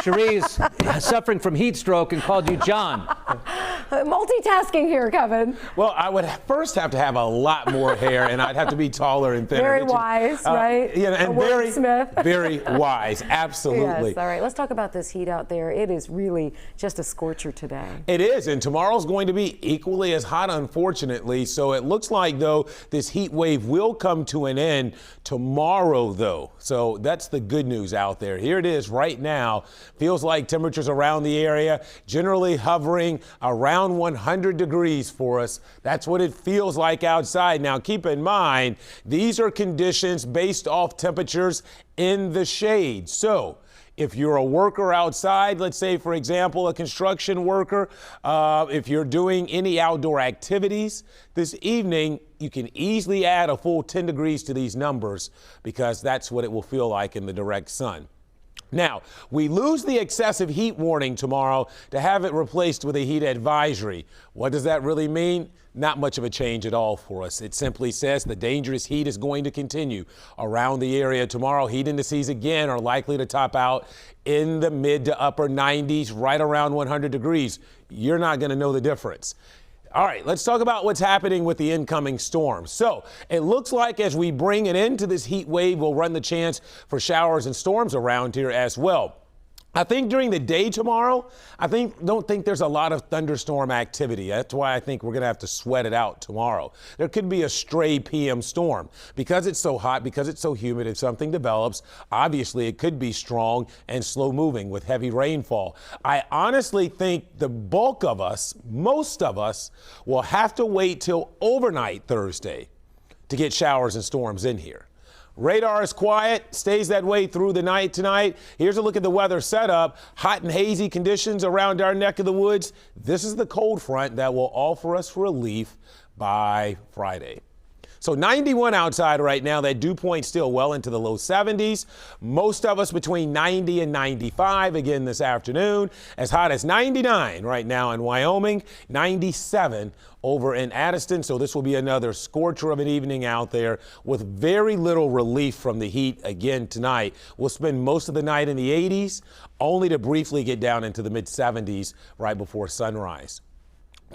Cherie's suffering from heat stroke and called you John. Multitasking here, Kevin. Well, I would first have to have a lot more hair, and I'd have to be taller and thinner. Very wise, right? Yeah, and very wise. Absolutely. Yes. All right. Let's talk about this heat out there. It is really just a scorcher today. It is, and tomorrow's going to be equally as hot, unfortunately. So it looks like, though, this heat wave will come to an end tomorrow, though. So that's the good news out there. Here it is right now. Feels like temperatures around the area generally hovering around 100 degrees for us. That's what it feels like outside. Now, keep in mind, these are conditions based off temperatures in the shade. So if you're a worker outside, let's say, for example, a construction worker, if you're doing any outdoor activities this evening, you can easily add a full 10 degrees to these numbers because that's what it will feel like in the direct sun. Now, we lose the excessive heat warning tomorrow to have it replaced with a heat advisory. What does that really mean? Not much of a change at all for us. It simply says the dangerous heat is going to continue around the area tomorrow. Heat indices again are likely to top out in the mid to upper 90s, right around 100 degrees. You're not going to know the difference. All right, let's talk about what's happening with the incoming storms. So it looks like as we bring it into this heat wave, we'll run the chance for showers and storms around here as well. I think during the day tomorrow, don't think there's a lot of thunderstorm activity. That's why I think we're going to have to sweat it out tomorrow. There could be a stray PM storm. Because it's so hot, because it's so humid, if something develops, obviously it could be strong and slow moving with heavy rainfall. I honestly think the bulk of us, most of us, will have to wait till overnight Thursday to get showers and storms in here. Radar is quiet, stays that way through the night tonight. Here's a look at the weather setup. Hot and hazy conditions around our neck of the woods. This is the cold front that will offer us relief by Friday. So 91 outside right now. That dew point still well into the low 70s. Most of us between 90 and 95 again this afternoon. As hot as 99 right now in Wyoming, 97 over in Addison. So this will be another scorcher of an evening out there with very little relief from the heat again tonight. We'll spend most of the night in the 80s, only to briefly get down into the mid 70s right before sunrise.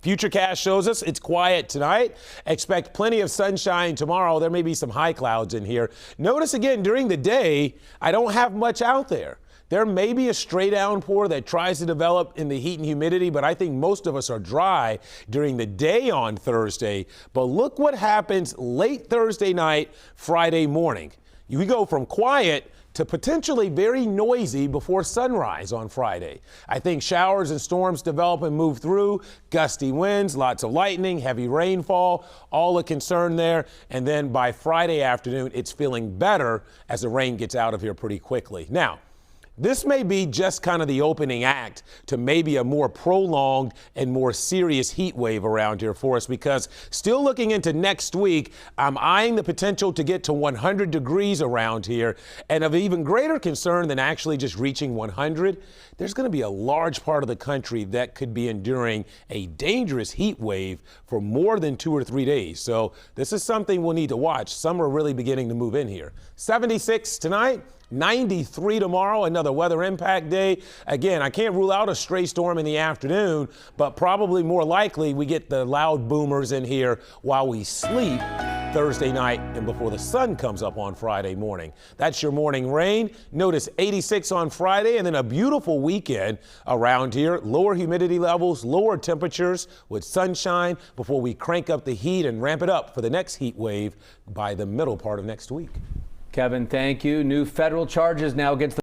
Futurecast shows us it's quiet tonight. Expect plenty of sunshine tomorrow. There may be some high clouds in here. Notice again during the day, I don't have much out there. There may be a stray downpour that tries to develop in the heat and humidity, but I think most of us are dry during the day on Thursday. But look what happens late Thursday night, Friday morning. We go from quiet to potentially very noisy before sunrise on Friday. I think showers and storms develop and move through, gusty winds, lots of lightning, heavy rainfall, all a concern there. And then by Friday afternoon, it's feeling better as the rain gets out of here pretty quickly. Now, this may be just kind of the opening act to maybe a more prolonged and more serious heat wave around here for us, because still looking into next week, I'm eyeing the potential to get to 100 degrees around here. And of even greater concern than actually just reaching 100, there's going to be a large part of the country that could be enduring a dangerous heat wave for more than 2 or 3 days. So this is something we'll need to watch. Summer really beginning to move in here. 76 tonight. 93 tomorrow, another weather impact day. Again, I can't rule out a stray storm in the afternoon, but probably more likely we get the loud boomers in here while we sleep Thursday night and before the sun comes up on Friday morning. That's your morning rain. Notice 86 on Friday and then a beautiful weekend around here. Lower humidity levels, lower temperatures with sunshine before we crank up the heat and ramp it up for the next heat wave by the middle part of next week. Kevin, thank you. New federal charges now against the